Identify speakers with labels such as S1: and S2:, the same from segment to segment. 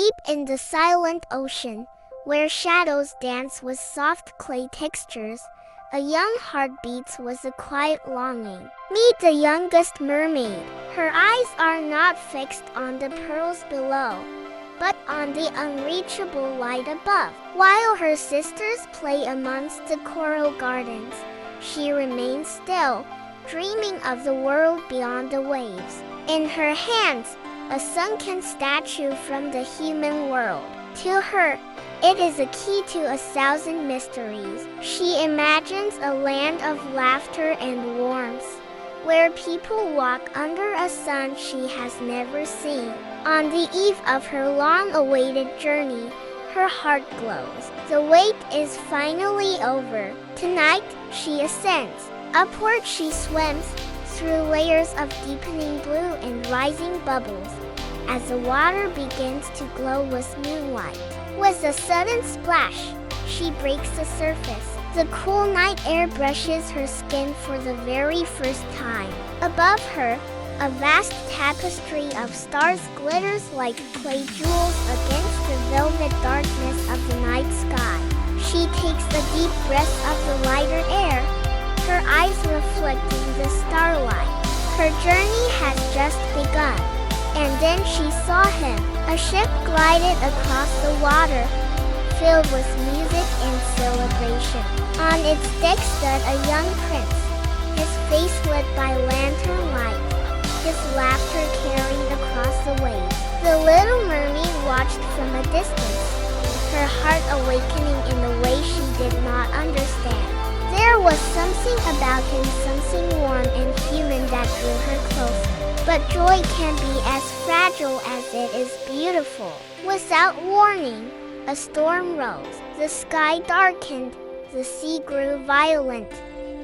S1: Deep in the silent ocean, where shadows dance with soft clay textures, a young heart beats with a quiet longing. Meet the youngest mermaid. Her eyes are not fixed on the pearls below, but on the unreachable light above. While her sisters play amongst the coral gardens, she remains still, dreaming of the world beyond the waves. In her hands, a sunken statue from the human world. To her, it is a key to 1,000 mysteries. She imagines a land of laughter and warmth, where people walk under a sun she has never seen. On the eve of her long-awaited journey, her heart glows. The wait is finally over. Tonight, she ascends. Upward she swims, through layers of deepening blue and rising bubbles, as the water begins to glow with moonlight. With a sudden splash, she breaks the surface. The cool night air brushes her skin for the very first time. Above her, a vast tapestry of stars glitters like clay jewels against the velvet darkness of the night sky. She takes a deep breath of the lighter air, her eyes reflecting the starlight. Her journey has just begun. And then she saw him. A ship glided across the water, filled with music and celebration. On its deck stood a young prince, his face lit by lantern light, his laughter carried across the waves. The little mermaid watched from a distance, her heart awakening in a way she did not understand. There was something about him, something warm and human that drew her closer. But joy can be as fragile as it is beautiful. Without warning, a storm rose. The sky darkened, the sea grew violent,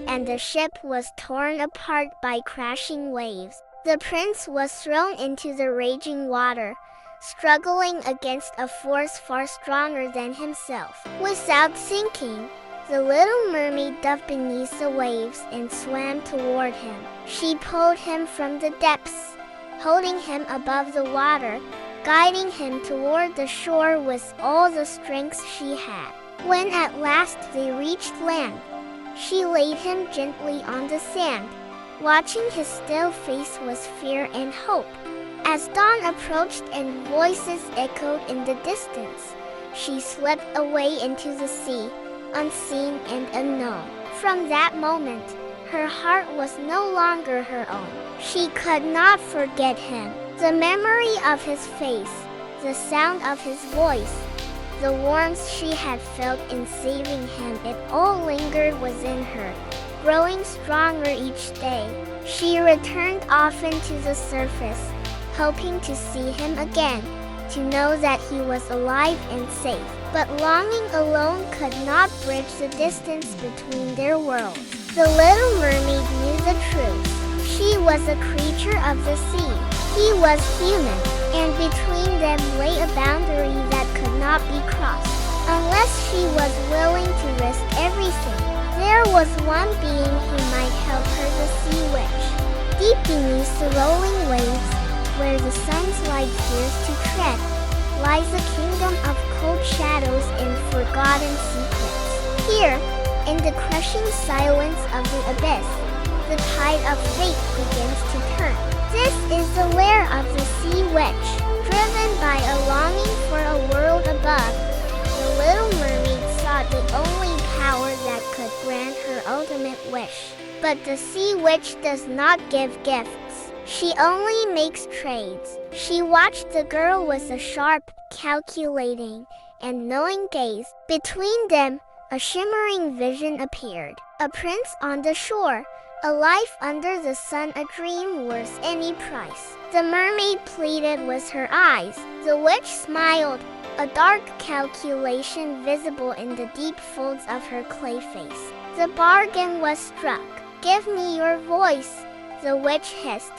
S1: and the ship was torn apart by crashing waves. The prince was thrown into the raging water, struggling against a force far stronger than himself. Without thinking, the little mermaid dove beneath the waves and swam toward him. She pulled him from the depths, holding him above the water, guiding him toward the shore with all the strength she had. When at last they reached land, she laid him gently on the sand, watching his still face with fear and hope. As dawn approached and voices echoed in the distance, she slipped away into the sea, unseen and unknown. From that moment, her heart was no longer her own. She could not forget him. The memory of his face, the sound of his voice, the warmth she had felt in saving him, it all lingered within her, growing stronger each day. She returned often to the surface, hoping to see him again, to know that he was alive and safe. But longing alone could not bridge the distance between their worlds. The little mermaid knew the truth. She was a creature of the sea. He was human, and between them lay a boundary that could not be crossed. Unless she was willing to risk everything, there was one being who might help her, the sea witch. Deep beneath the rolling waves, where the sun's light fears to tread, lies a kingdom of cold shadows and forgotten secrets. Here, in the crushing silence of the abyss, the tide of fate begins to turn. This is the lair of the sea witch. Driven by a longing for a world above, the little mermaid sought the only power that could grant her ultimate wish. But the sea witch does not give gifts. She only makes trades. She watched the girl with a sharp, calculating, and knowing gaze. Between them, a shimmering vision appeared. A prince on the shore, a life under the sun, a dream worth any price. The mermaid pleaded with her eyes. The witch smiled, a dark calculation visible in the deep folds of her clay face. The bargain was struck. "Give me your voice," the witch hissed,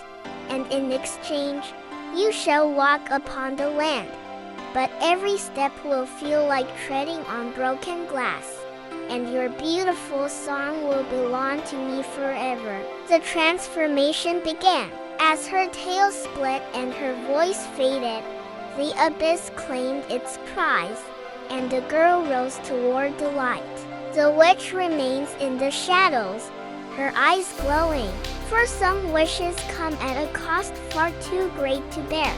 S1: "and in exchange, you shall walk upon the land. But every step will feel like treading on broken glass, and your beautiful song will belong to me forever." The transformation began. As her tail split and her voice faded, The abyss claimed its prize, and the girl rose toward the light. The witch remains in the shadows, her eyes glowing, for some wishes come at a cost far too great to bear.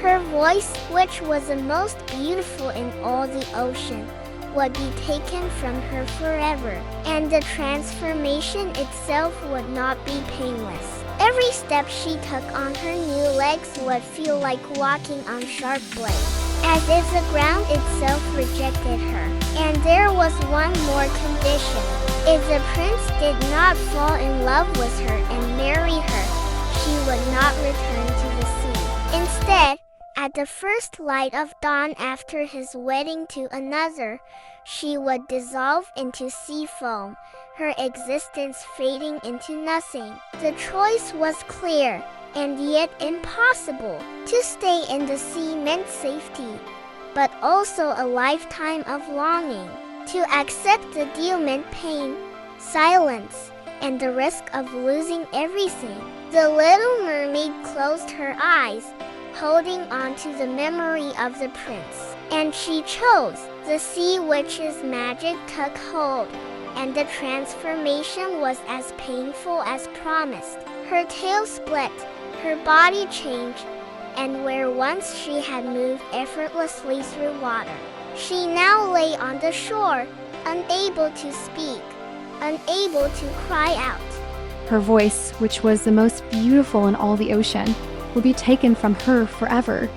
S1: Her voice, which was the most beautiful in all the ocean, would be taken from her forever, and the transformation itself would not be painless. Every step she took on her new legs would feel like walking on sharp blades, as if the ground itself rejected her. And there was one more condition. If the prince did not fall in love with her and marry her, she would not return to the sea. Instead, at the first light of dawn after his wedding to another, she would dissolve into sea foam, her existence fading into nothing. The choice was clear, and yet impossible. To stay in the sea meant safety, but also a lifetime of longing. To accept the deal meant pain, silence, and the risk of losing everything. The Little Mermaid closed her eyes, holding on to the memory of the prince. And she chose. The sea witch's magic took hold, and the transformation was as painful as promised. Her tail split, her body changed, and where once she had moved effortlessly through water, she now lay on the shore, unable to speak, unable to cry out.
S2: Her voice, which was the most beautiful in all the ocean, would be taken from her forever.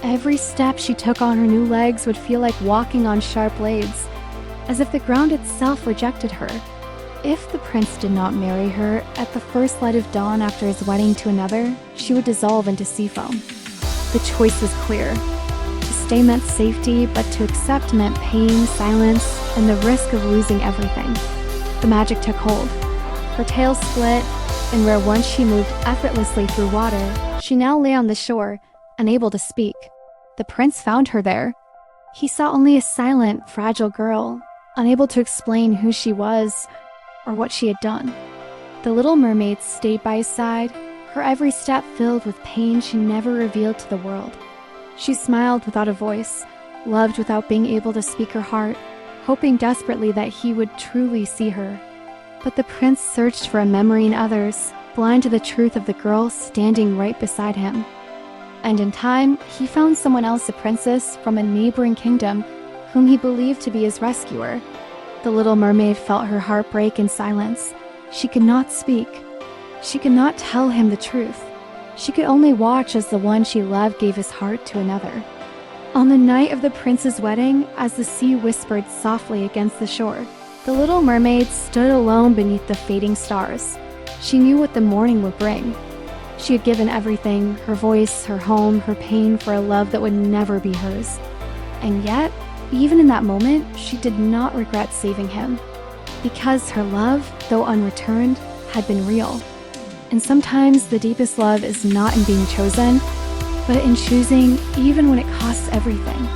S2: Every step she took on her new legs would feel like walking on sharp blades, as if the ground itself rejected her. If the prince did not marry her at the first light of dawn after his wedding to another, she would dissolve into sea foam. The choice was clear. To stay meant safety, but to accept meant pain, silence, and the risk of losing everything. The magic took hold. Her tail split, and where once she moved effortlessly through water, she now lay on the shore, unable to speak. The prince found her there. He saw only a silent, fragile girl, unable to explain who she was or what she had done. The Little Mermaid stayed by his side, her every step filled with pain she never revealed to the world. She smiled without a voice, loved without being able to speak her heart, hoping desperately that he would truly see her. But the prince searched for a memory in others, blind to the truth of the girl standing right beside him. And in time, he found someone else, a princess from a neighboring kingdom, whom he believed to be his rescuer. The Little Mermaid felt her heart break in silence. She could not speak. She could not tell him the truth. She could only watch as the one she loved gave his heart to another. On the night of the prince's wedding, as the sea whispered softly against the shore, the Little Mermaid stood alone beneath the fading stars. She knew what the morning would bring. She had given everything, her voice, her home, her pain, for a love that would never be hers. And yet, even in that moment, she did not regret saving him, because her love, though unreturned, had been real. And sometimes the deepest love is not in being chosen, but in choosing even when it costs everything.